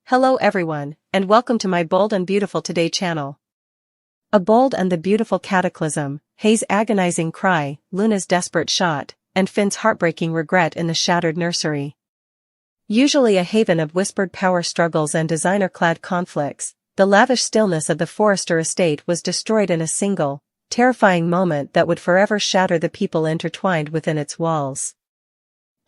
Hello everyone, and welcome to my Bold and Beautiful Today channel. A bold and the beautiful cataclysm, Hayes' agonizing cry, Luna's desperate shot, and Finn's heartbreaking regret in the shattered nursery. Usually a haven of whispered power struggles and designer-clad conflicts, the lavish stillness of the Forrester estate was destroyed in a single, terrifying moment that would forever shatter the people intertwined within its walls.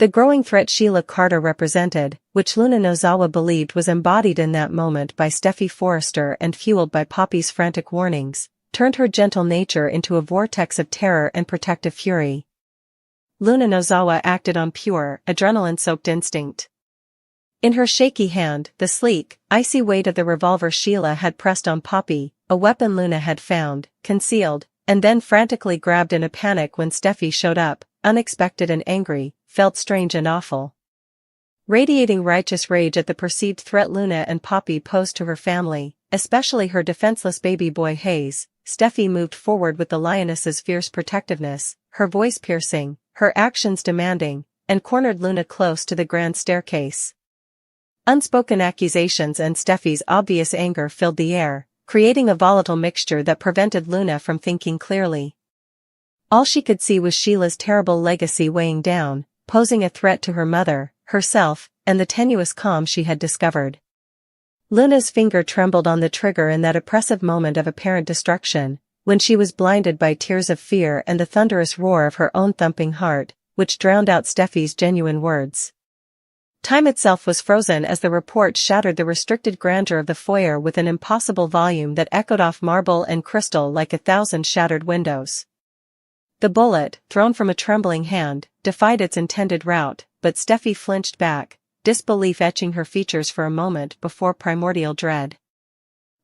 The growing threat Sheila Carter represented, which Luna Nozawa believed was embodied in that moment by Steffi Forrester and fueled by Poppy's frantic warnings, turned her gentle nature into a vortex of terror and protective fury. Luna Nozawa acted on pure, adrenaline-soaked instinct. In her shaky hand, the sleek, icy weight of the revolver Sheila had pressed on Poppy, a weapon Luna had found, concealed, and then frantically grabbed in a panic when Steffi showed up, unexpected and angry, felt strange and awful. Radiating righteous rage at the perceived threat Luna and Poppy posed to her family, especially her defenseless baby boy Hayes, Steffi moved forward with the lioness's fierce protectiveness, her voice piercing, her actions demanding, and cornered Luna close to the grand staircase. Unspoken accusations and Steffi's obvious anger filled the air, creating a volatile mixture that prevented Luna from thinking clearly. All she could see was Sheila's terrible legacy weighing down, posing a threat to her mother, herself, and the tenuous calm she had discovered. Luna's finger trembled on the trigger in that oppressive moment of apparent destruction, when she was blinded by tears of fear and the thunderous roar of her own thumping heart, which drowned out Steffi's genuine words. Time itself was frozen as the report shattered the restricted grandeur of the foyer with an impossible volume that echoed off marble and crystal like 1,000 shattered windows. The bullet, thrown from a trembling hand, defied its intended route, but Steffi flinched back, disbelief etching her features for a moment before primordial dread.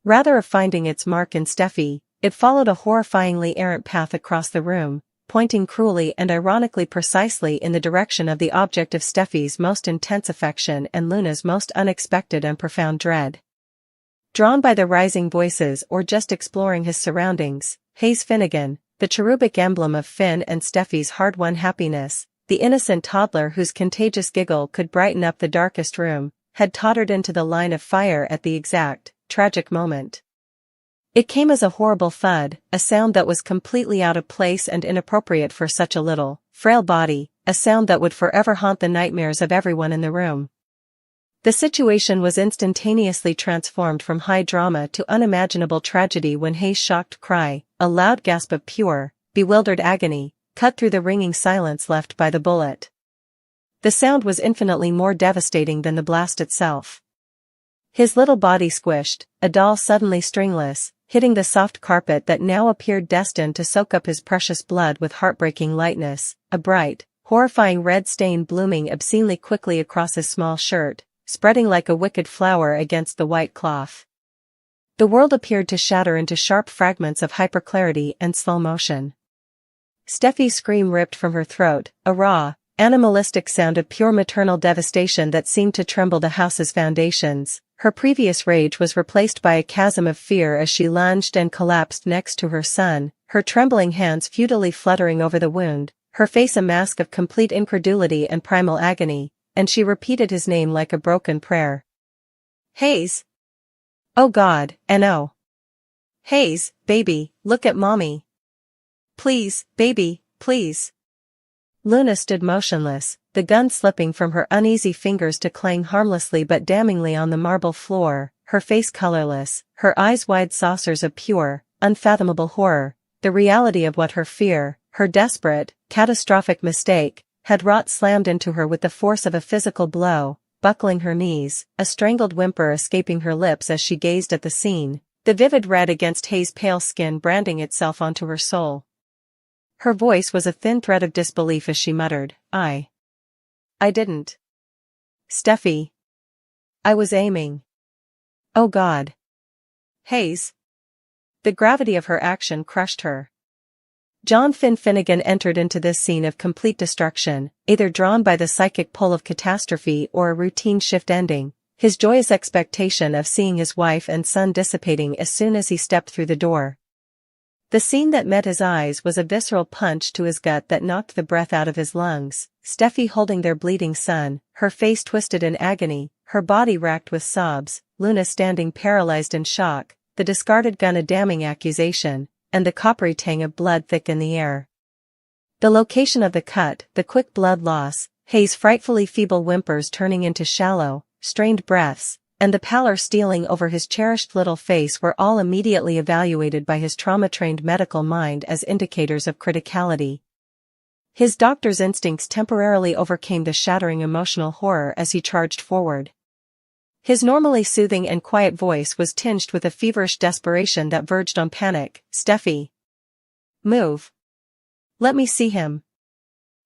Rather of finding its mark in Steffi, it followed a horrifyingly errant path across the room, pointing cruelly and ironically precisely in the direction of the object of Steffi's most intense affection and Luna's most unexpected and profound dread. Drawn by the rising voices or just exploring his surroundings, Hayes Finnegan, the cherubic emblem of Finn and Steffi's hard-won happiness, the innocent toddler whose contagious giggle could brighten up the darkest room, had tottered into the line of fire at the exact, tragic moment. It came as a horrible thud, a sound that was completely out of place and inappropriate for such a little, frail body, a sound that would forever haunt the nightmares of everyone in the room. The situation was instantaneously transformed from high drama to unimaginable tragedy when Hayes' shocked cry, a loud gasp of pure, bewildered agony, cut through the ringing silence left by the bullet. The sound was infinitely more devastating than the blast itself. His little body squished, a doll suddenly stringless, hitting the soft carpet that now appeared destined to soak up his precious blood with heartbreaking lightness, a bright, horrifying red stain blooming obscenely quickly across his small shirt, spreading like a wicked flower against the white cloth. The world appeared to shatter into sharp fragments of hyperclarity and slow motion. Steffi's scream ripped from her throat, a raw, animalistic sound of pure maternal devastation that seemed to tremble the house's foundations. Her previous rage was replaced by a chasm of fear as she lunged and collapsed next to her son, her trembling hands futilely fluttering over the wound, her face a mask of complete incredulity and primal agony, and she repeated his name like a broken prayer. Hayes! Oh God, NOOO! Hayes, baby, look at mommy! Please, baby, please! Luna stood motionless, the gun slipping from her uneasy fingers to clang harmlessly but damningly on the marble floor, her face colorless, her eyes wide saucers of pure, unfathomable horror, the reality of what her fear, her desperate, catastrophic mistake, had wrought slammed into her with the force of a physical blow, buckling her knees, a strangled whimper escaping her lips as she gazed at the scene, the vivid red against Hayes' pale skin branding itself onto her soul. Her voice was a thin thread of disbelief as she muttered, I didn't. Steffi. I was aiming. Oh God. Hayes. The gravity of her action crushed her. John Finnegan entered into this scene of complete destruction, either drawn by the psychic pull of catastrophe or a routine shift ending, his joyous expectation of seeing his wife and son dissipating as soon as he stepped through the door. The scene that met his eyes was a visceral punch to his gut that knocked the breath out of his lungs, Steffi holding their bleeding son, her face twisted in agony, her body racked with sobs, Luna standing paralyzed in shock, the discarded gun a damning accusation, and the coppery tang of blood thick in the air. The location of the cut, the quick blood loss, Hayes' frightfully feeble whimpers turning into shallow, strained breaths, and the pallor stealing over his cherished little face were all immediately evaluated by his trauma-trained medical mind as indicators of criticality. His doctor's instincts temporarily overcame the shattering emotional horror as he charged forward. His normally soothing and quiet voice was tinged with a feverish desperation that verged on panic. "Steffi. Move. Let me see him."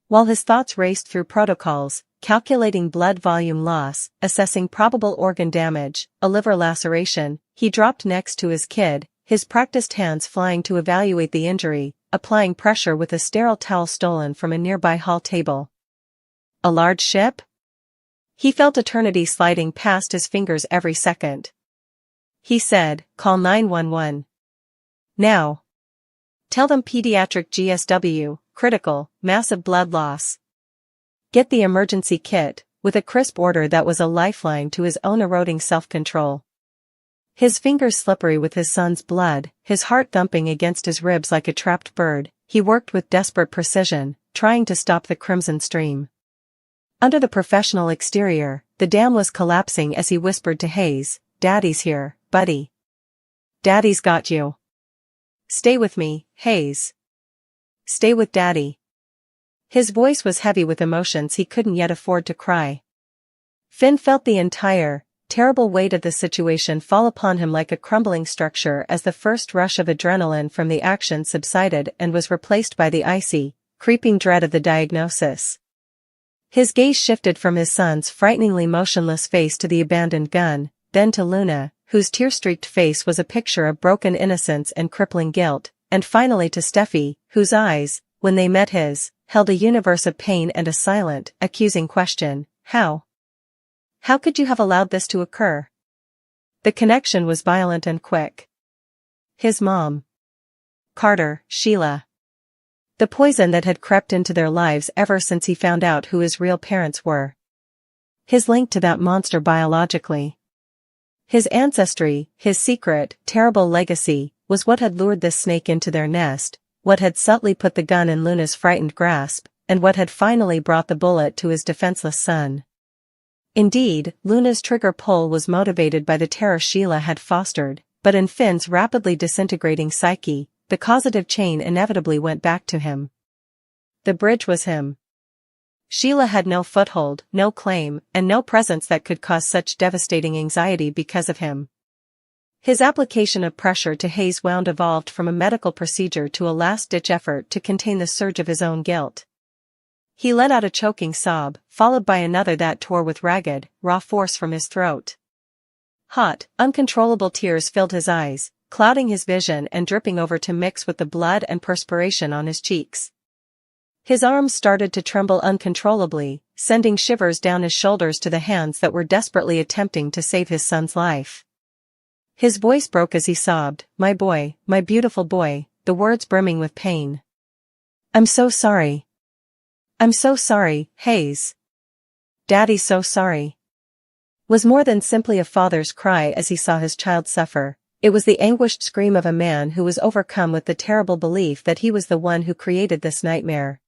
While his thoughts raced through protocols, calculating blood volume loss, assessing probable organ damage, a liver laceration, he dropped next to his kid, his practiced hands flying to evaluate the injury, applying pressure with a sterile towel stolen from a nearby hall table. A large ship? He felt eternity sliding past his fingers every second. He said, "Call 911. Now. Tell them pediatric GSW, critical, massive blood loss. Get the emergency kit," with a crisp order that was a lifeline to his own eroding self-control. His fingers slippery with his son's blood, his heart thumping against his ribs like a trapped bird, he worked with desperate precision, trying to stop the crimson stream. Under the professional exterior, the dam was collapsing as he whispered to Hayes, "Daddy's here, buddy. Daddy's got you. Stay with me, Hayes. Stay with Daddy." His voice was heavy with emotions he couldn't yet afford to cry. Finn felt the entire, terrible weight of the situation fall upon him like a crumbling structure as the first rush of adrenaline from the action subsided and was replaced by the icy, creeping dread of the diagnosis. His gaze shifted from his son's frighteningly motionless face to the abandoned gun, then to Luna, whose tear-streaked face was a picture of broken innocence and crippling guilt, and finally to Steffi, whose eyes, when they met his, held a universe of pain and a silent, accusing question, "How? How could you have allowed this to occur?" The connection was violent and quick. His mom. Carter, Sheila. The poison that had crept into their lives ever since he found out who his real parents were. His link to that monster biologically. His ancestry, his secret, terrible legacy, was what had lured this snake into their nest, what had subtly put the gun in Luna's frightened grasp, and what had finally brought the bullet to his defenseless son. Indeed, Luna's trigger pull was motivated by the terror Sheila had fostered, but in Finn's rapidly disintegrating psyche, the causative chain inevitably went back to him. The bridge was him. Sheila had no foothold, no claim, and no presence that could cause such devastating anxiety because of him. His application of pressure to Hayes' wound evolved from a medical procedure to a last-ditch effort to contain the surge of his own guilt. He let out a choking sob, followed by another that tore with ragged, raw force from his throat. Hot, uncontrollable tears filled his eyes, clouding his vision and dripping over to mix with the blood and perspiration on his cheeks. His arms started to tremble uncontrollably, sending shivers down his shoulders to the hands that were desperately attempting to save his son's life. His voice broke as he sobbed, "My boy, my beautiful boy," the words brimming with pain. "I'm so sorry. I'm so sorry, Hayes. Daddy's so sorry." Was more than simply a father's cry as he saw his child suffer. It was the anguished scream of a man who was overcome with the terrible belief that he was the one who created this nightmare.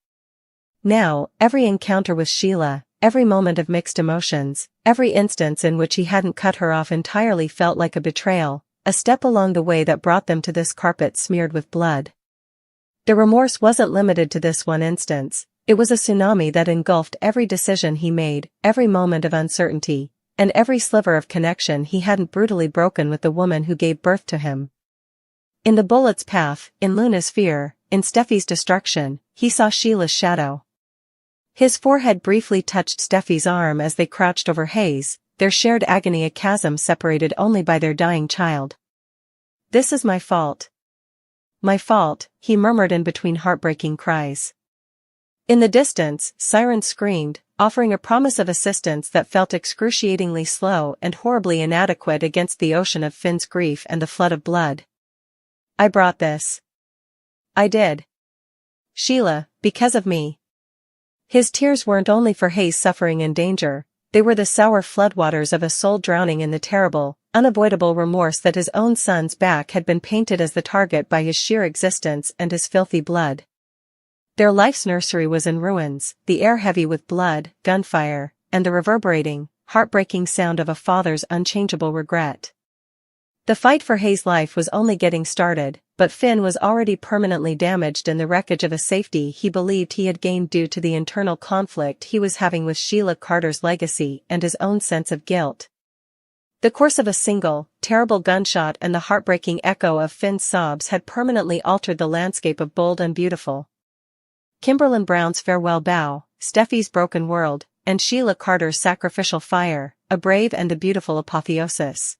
Now, every encounter with Sheila, every moment of mixed emotions, every instance in which he hadn't cut her off entirely felt like a betrayal, a step along the way that brought them to this carpet smeared with blood. The remorse wasn't limited to this one instance, it was a tsunami that engulfed every decision he made, every moment of uncertainty, and every sliver of connection he hadn't brutally broken with the woman who gave birth to him. In the bullet's path, in Luna's fear, in Steffi's destruction, he saw Sheila's shadow. His forehead briefly touched Steffi's arm as they crouched over Hayes, their shared agony a chasm separated only by their dying child. "This is my fault. My fault," he murmured in between heartbreaking cries. In the distance, sirens screamed, offering a promise of assistance that felt excruciatingly slow and horribly inadequate against the ocean of Finn's grief and the flood of blood. "I brought this. I did. Sheila, because of me." His tears weren't only for Hayes' suffering and danger, they were the sour floodwaters of a soul drowning in the terrible, unavoidable remorse that his own son's back had been painted as the target by his sheer existence and his filthy blood. Their life's nursery was in ruins, the air heavy with blood, gunfire, and the reverberating, heartbreaking sound of a father's unchangeable regret. The fight for Hayes' life was only getting started, but Finn was already permanently damaged in the wreckage of a safety he believed he had gained due to the internal conflict he was having with Sheila Carter's legacy and his own sense of guilt. The course of a single, terrible gunshot and the heartbreaking echo of Finn's sobs had permanently altered the landscape of Bold and Beautiful. Kimberlyn Brown's farewell bow, Steffi's broken world, and Sheila Carter's sacrificial fire, a brave and a beautiful apotheosis.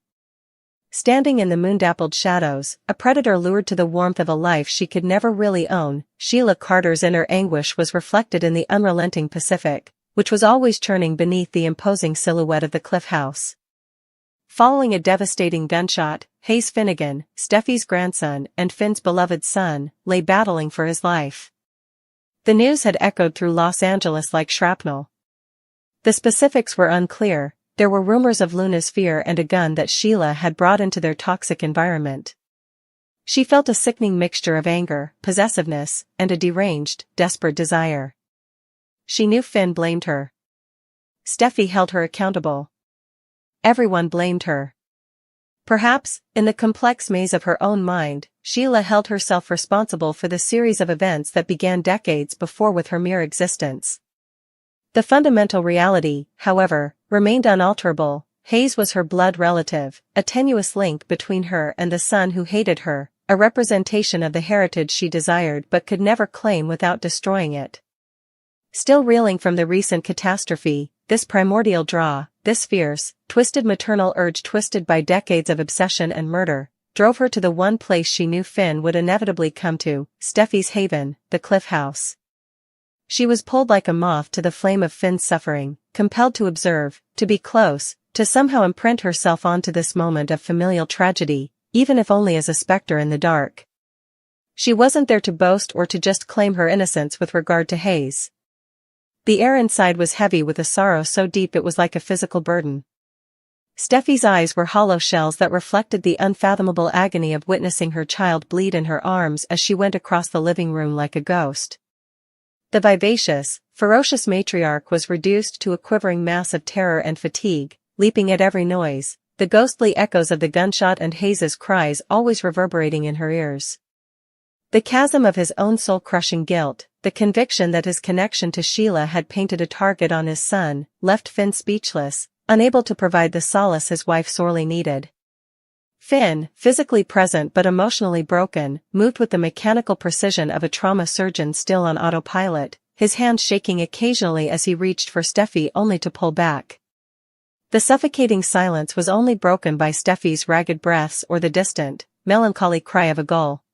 Standing in the moon-dappled shadows, a predator lured to the warmth of a life she could never really own, Sheila Carter's inner anguish was reflected in the unrelenting Pacific, which was always churning beneath the imposing silhouette of the cliff house. Following a devastating gunshot, Hayes Finnegan, Steffi's grandson and Finn's beloved son, lay battling for his life. The news had echoed through Los Angeles like shrapnel. The specifics were unclear. There were rumors of Luna's fear and a gun that Sheila had brought into their toxic environment. She felt a sickening mixture of anger, possessiveness, and a deranged, desperate desire. She knew Finn blamed her. Steffi held her accountable. Everyone blamed her. Perhaps, in the complex maze of her own mind, Sheila held herself responsible for the series of events that began decades before with her mere existence. The fundamental reality, however, remained unalterable. Hayes was her blood relative, a tenuous link between her and the son who hated her, a representation of the heritage she desired but could never claim without destroying it. Still reeling from the recent catastrophe, this primordial draw, this fierce, twisted maternal urge twisted by decades of obsession and murder, drove her to the one place she knew Finn would inevitably come to, Steffi's haven, the cliff house. She was pulled like a moth to the flame of Finn's suffering, compelled to observe, to be close, to somehow imprint herself onto this moment of familial tragedy, even if only as a specter in the dark. She wasn't there to boast or to just claim her innocence with regard to Hayes. The air inside was heavy with a sorrow so deep it was like a physical burden. Steffi's eyes were hollow shells that reflected the unfathomable agony of witnessing her child bleed in her arms as she went across the living room like a ghost. The vivacious, ferocious matriarch was reduced to a quivering mass of terror and fatigue, leaping at every noise, the ghostly echoes of the gunshot and Hayes's cries always reverberating in her ears. The chasm of his own soul-crushing guilt, the conviction that his connection to Sheila had painted a target on his son, left Finn speechless, unable to provide the solace his wife sorely needed. Finn, physically present but emotionally broken, moved with the mechanical precision of a trauma surgeon still on autopilot, his hands shaking occasionally as he reached for Steffi only to pull back. The suffocating silence was only broken by Steffi's ragged breaths or the distant, melancholy cry of a gull.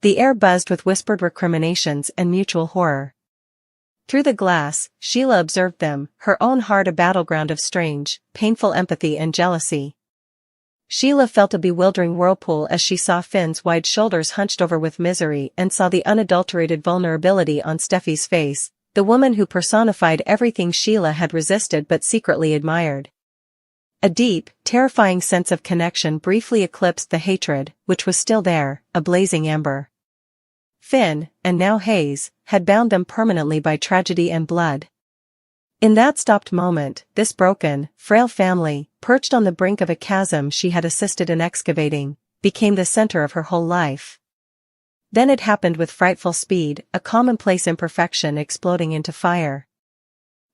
The air buzzed with whispered recriminations and mutual horror. Through the glass, Sheila observed them, her own heart a battleground of strange, painful empathy and jealousy. Sheila felt a bewildering whirlpool as she saw Finn's wide shoulders hunched over with misery and saw the unadulterated vulnerability on Steffi's face, the woman who personified everything Sheila had resisted but secretly admired. A deep, terrifying sense of connection briefly eclipsed the hatred, which was still there, a blazing ember. Finn, and now Hayes, had bound them permanently by tragedy and blood. In that stopped moment, this broken, frail family, perched on the brink of a chasm she had assisted in excavating, became the center of her whole life. Then it happened with frightful speed, a commonplace imperfection exploding into fire.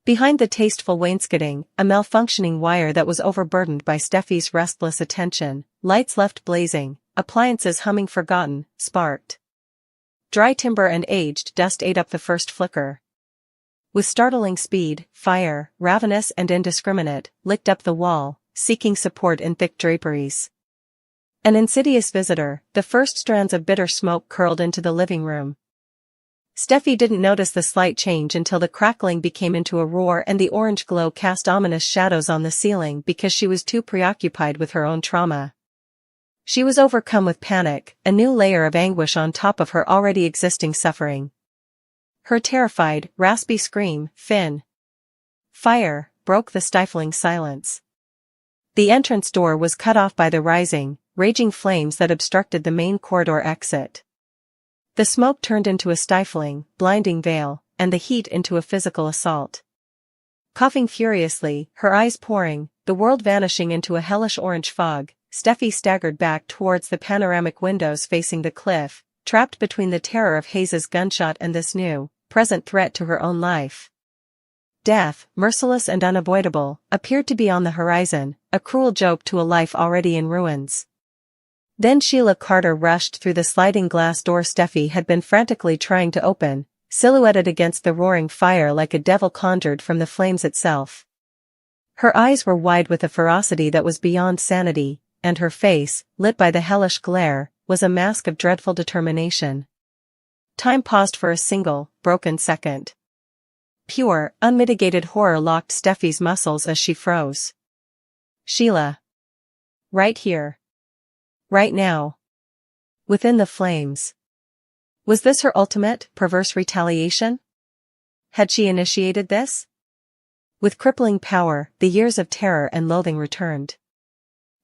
Behind the tasteful wainscoting, a malfunctioning wire that was overburdened by Steffi's restless attention, lights left blazing, appliances humming forgotten, sparked. Dry timber and aged dust ate up the first flicker. With startling speed, fire, ravenous and indiscriminate, licked up the wall, seeking support in thick draperies. An insidious visitor, the first strands of bitter smoke curled into the living room. Steffi didn't notice the slight change until the crackling became into a roar and the orange glow cast ominous shadows on the ceiling because she was too preoccupied with her own trauma. She was overcome with panic, a new layer of anguish on top of her already existing suffering. Her terrified, raspy scream, "Finn! Fire!" broke the stifling silence. The entrance door was cut off by the rising, raging flames that obstructed the main corridor exit. The smoke turned into a stifling, blinding veil, and the heat into a physical assault. Coughing furiously, her eyes pouring, the world vanishing into a hellish orange fog, Steffi staggered back towards the panoramic windows facing the cliff, trapped between the terror of Hayes's gunshot and this new, present threat to her own life. Death, merciless and unavoidable, appeared to be on the horizon, a cruel joke to a life already in ruins. Then Sheila Carter rushed through the sliding glass door Steffi had been frantically trying to open, silhouetted against the roaring fire like a devil conjured from the flames itself. Her eyes were wide with a ferocity that was beyond sanity, and her face, lit by the hellish glare, was a mask of dreadful determination. Time paused for a single, broken second. Pure, unmitigated horror locked Steffi's muscles as she froze. Sheila. Right here. Right now. Within the flames. Was this her ultimate, perverse retaliation? Had she initiated this? With crippling power, the years of terror and loathing returned.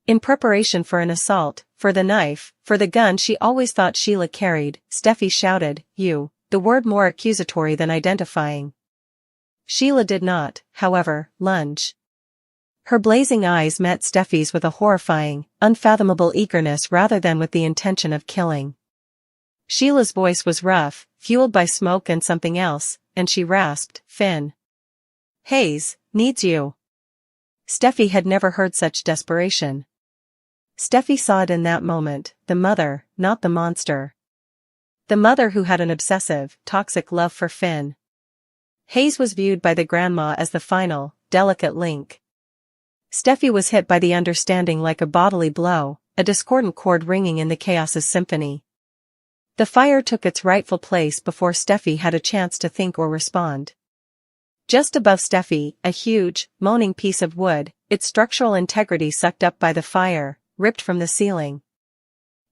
In preparation for an assault, for the knife, for the gun she always thought Sheila carried, Steffi shouted, "You," the word more accusatory than identifying. Sheila did not, however, lunge. Her blazing eyes met Steffi's with a horrifying, unfathomable eagerness rather than with the intention of killing. Sheila's voice was rough, fueled by smoke and something else, and she rasped, "Finn. Hayes needs you." Steffi had never heard such desperation. Steffi saw it in that moment, the mother, not the monster. The mother who had an obsessive, toxic love for Finn. Hayes was viewed by the grandma as the final, delicate link. Steffi was hit by the understanding like a bodily blow, a discordant chord ringing in the chaos's symphony. The fire took its rightful place before Steffi had a chance to think or respond. Just above Steffi, a huge, moaning piece of wood, its structural integrity sucked up by the fire, ripped from the ceiling.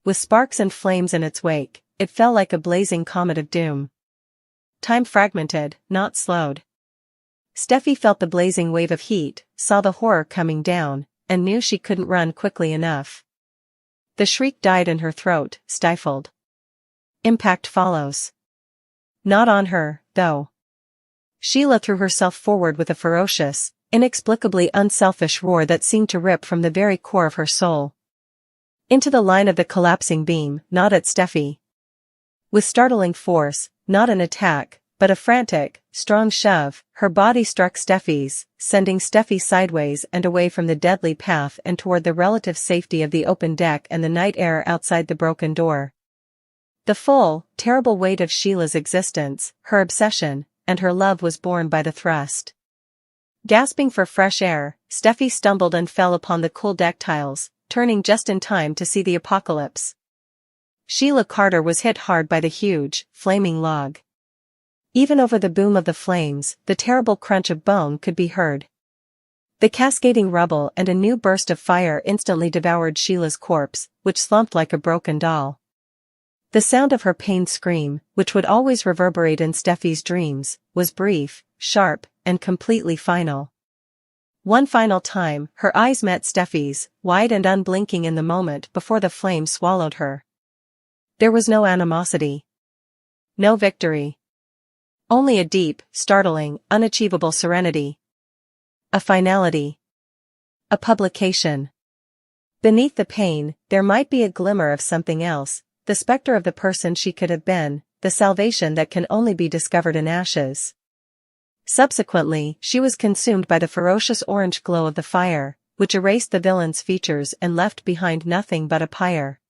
With sparks and flames in its wake, it fell like a blazing comet of doom. Time fragmented, not slowed. Steffi felt the blazing wave of heat, saw the horror coming down, and knew she couldn't run quickly enough. The shriek died in her throat, stifled. Impact follows. Not on her, though. Sheila threw herself forward with a ferocious, inexplicably unselfish roar that seemed to rip from the very core of her soul. Into the line of the collapsing beam, not at Steffi. With startling force, not an attack, but a frantic, strong shove, her body struck Steffi's, sending Steffi sideways and away from the deadly path and toward the relative safety of the open deck and the night air outside the broken door. The full, terrible weight of Sheila's existence, her obsession, and her love was borne by the thrust. Gasping for fresh air, Steffi stumbled and fell upon the cool deck tiles, turning just in time to see the apocalypse. Sheila Carter was hit hard by the huge, flaming log. Even over the boom of the flames, the terrible crunch of bone could be heard. The cascading rubble and a new burst of fire instantly devoured Sheila's corpse, which slumped like a broken doll. The sound of her pained scream, which would always reverberate in Steffi's dreams, was brief, sharp, and completely final. One final time, her eyes met Steffi's, wide and unblinking in the moment before the flame swallowed her. There was no animosity. No victory. Only a deep, startling, unachievable serenity. A finality. A publication. Beneath the pain, there might be a glimmer of something else, the specter of the person she could have been, the salvation that can only be discovered in ashes. Subsequently, she was consumed by the ferocious orange glow of the fire, which erased the villain's features and left behind nothing but a pyre.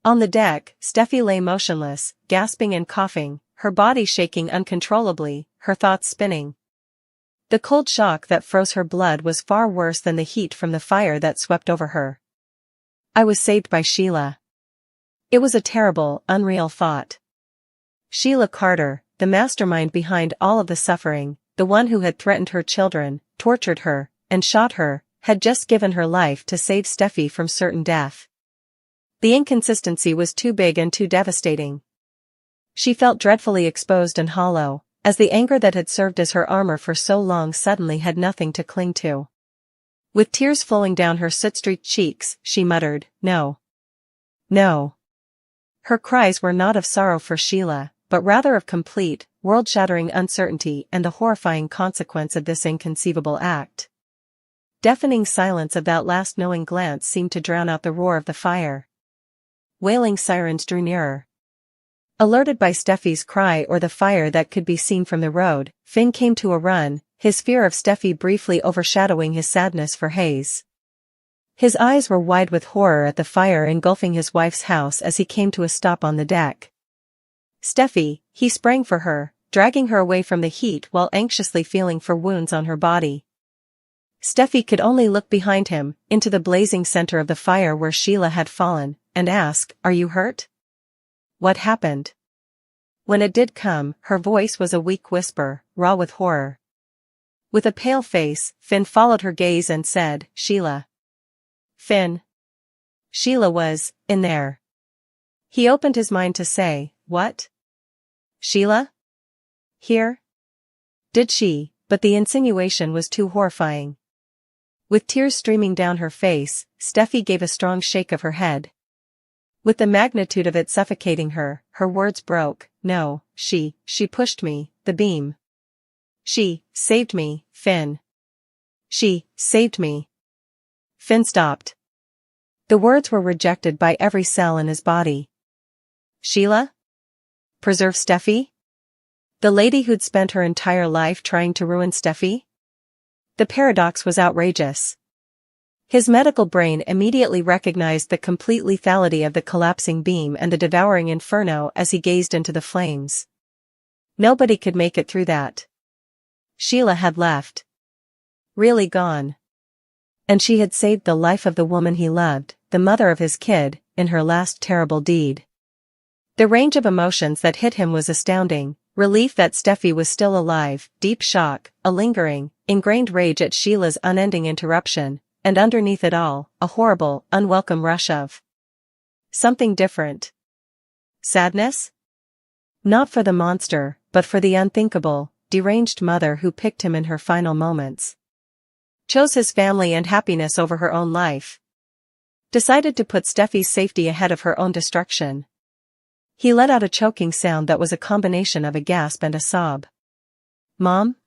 On the deck, Steffi lay motionless, gasping and coughing, her body shaking uncontrollably, her thoughts spinning. The cold shock that froze her blood was far worse than the heat from the fire that swept over her. I was saved by Sheila. It was a terrible, unreal thought. Sheila Carter, the mastermind behind all of the suffering, the one who had threatened her children, tortured her, and shot her, had just given her life to save Steffi from certain death. The inconsistency was too big and too devastating. She felt dreadfully exposed and hollow, as the anger that had served as her armor for so long suddenly had nothing to cling to. With tears flowing down her soot-streaked cheeks, she muttered, "No. No." Her cries were not of sorrow for Sheila, but rather of complete, world-shattering uncertainty and the horrifying consequence of this inconceivable act. Deafening silence of that last knowing glance seemed to drown out the roar of the fire. Wailing sirens drew nearer. Alerted by Steffi's cry or the fire that could be seen from the road, Finn came to a run, his fear of Steffi briefly overshadowing his sadness for Hayes. His eyes were wide with horror at the fire engulfing his wife's house as he came to a stop on the deck. "Steffi," he sprang for her, dragging her away from the heat while anxiously feeling for wounds on her body. Steffi could only look behind him, into the blazing center of the fire where Sheila had fallen, and ask, "Are you hurt? What happened?" When it did come, her voice was a weak whisper, raw with horror. With a pale face, Finn followed her gaze and said, "Sheila." Finn. Sheila was, in there. He opened his mind to say, "What? Sheila? Here?" Did she? But the insinuation was too horrifying. With tears streaming down her face, Steffi gave a strong shake of her head. With the magnitude of it suffocating her, her words broke. "No, she pushed me, the beam. She saved me, Finn. She saved me." Finn stopped. The words were rejected by every cell in his body. Sheila? Preserve Steffi? The lady who'd spent her entire life trying to ruin Steffi? The paradox was outrageous. His medical brain immediately recognized the complete lethality of the collapsing beam and the devouring inferno as he gazed into the flames. Nobody could make it through that. Sheila had left. Really gone. And she had saved the life of the woman he loved, the mother of his kid, in her last terrible deed. The range of emotions that hit him was astounding: relief that Steffi was still alive, deep shock, a lingering, ingrained rage at Sheila's unending interruption, and underneath it all, a horrible, unwelcome rush of something different. Sadness? Not for the monster, but for the unthinkable, deranged mother who picked him in her final moments. Chose his family and happiness over her own life. Decided to put Steffi's safety ahead of her own destruction. He let out a choking sound that was a combination of a gasp and a sob. "Mom?"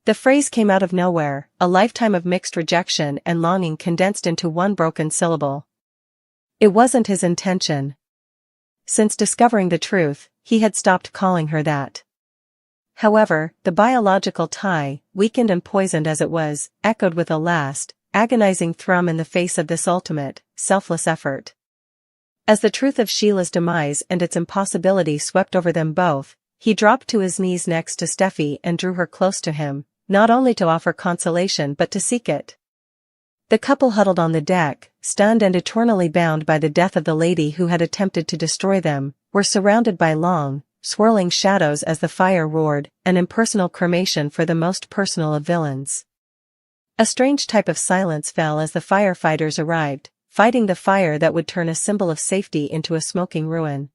The phrase came out of nowhere, a lifetime of mixed rejection and longing condensed into one broken syllable. It wasn't his intention. Since discovering the truth, he had stopped calling her that. However, the biological tie, weakened and poisoned as it was, echoed with a last, agonizing thrum in the face of this ultimate, selfless effort. As the truth of Sheila's demise and its impossibility swept over them both, he dropped to his knees next to Steffi and drew her close to him, not only to offer consolation but to seek it. The couple huddled on the deck, stunned and eternally bound by the death of the lady who had attempted to destroy them, were surrounded by long, swirling shadows as the fire roared, an impersonal cremation for the most personal of villains. A strange type of silence fell as the firefighters arrived, fighting the fire that would turn a symbol of safety into a smoking ruin.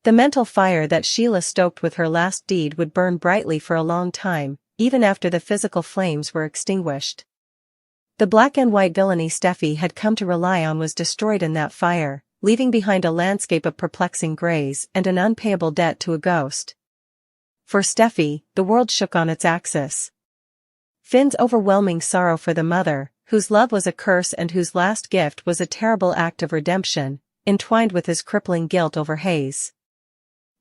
The mental fire that Sheila stoked with her last deed would burn brightly for a long time, even after the physical flames were extinguished. The black and white villainy Steffi had come to rely on was destroyed in that fire, leaving behind a landscape of perplexing grays and an unpayable debt to a ghost. For Steffi, the world shook on its axis. Finn's overwhelming sorrow for the mother, whose love was a curse and whose last gift was a terrible act of redemption, entwined with his crippling guilt over Hayes.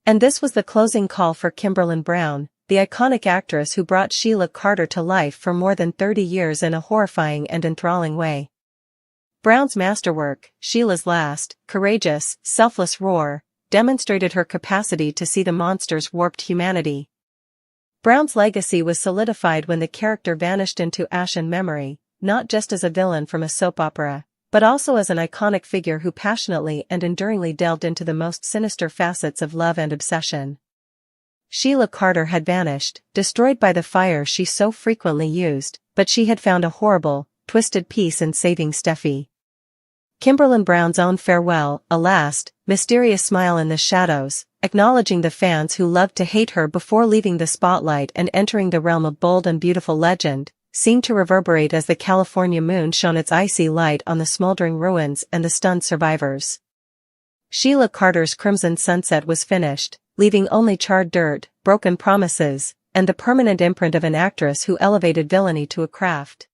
And this was the closing call for Kimberlyn Brown, the iconic actress who brought Sheila Carter to life for more than 30 years in a horrifying and enthralling way. Brown's masterwork, Sheila's last, courageous, selfless roar, demonstrated her capacity to see the monster's warped humanity. Brown's legacy was solidified when the character vanished into ashen memory, not just as a villain from a soap opera, but also as an iconic figure who passionately and enduringly delved into the most sinister facets of love and obsession. Sheila Carter had vanished, destroyed by the fire she so frequently used, but she had found a horrible, twisted peace in saving Steffi. Kimberlyn Brown's own farewell, a last, mysterious smile in the shadows, acknowledging the fans who loved to hate her before leaving the spotlight and entering the realm of bold and beautiful legend, seemed to reverberate as the California moon shone its icy light on the smoldering ruins and the stunned survivors. Sheila Carter's Crimson Sunset was finished, leaving only charred dirt, broken promises, and the permanent imprint of an actress who elevated villainy to a craft.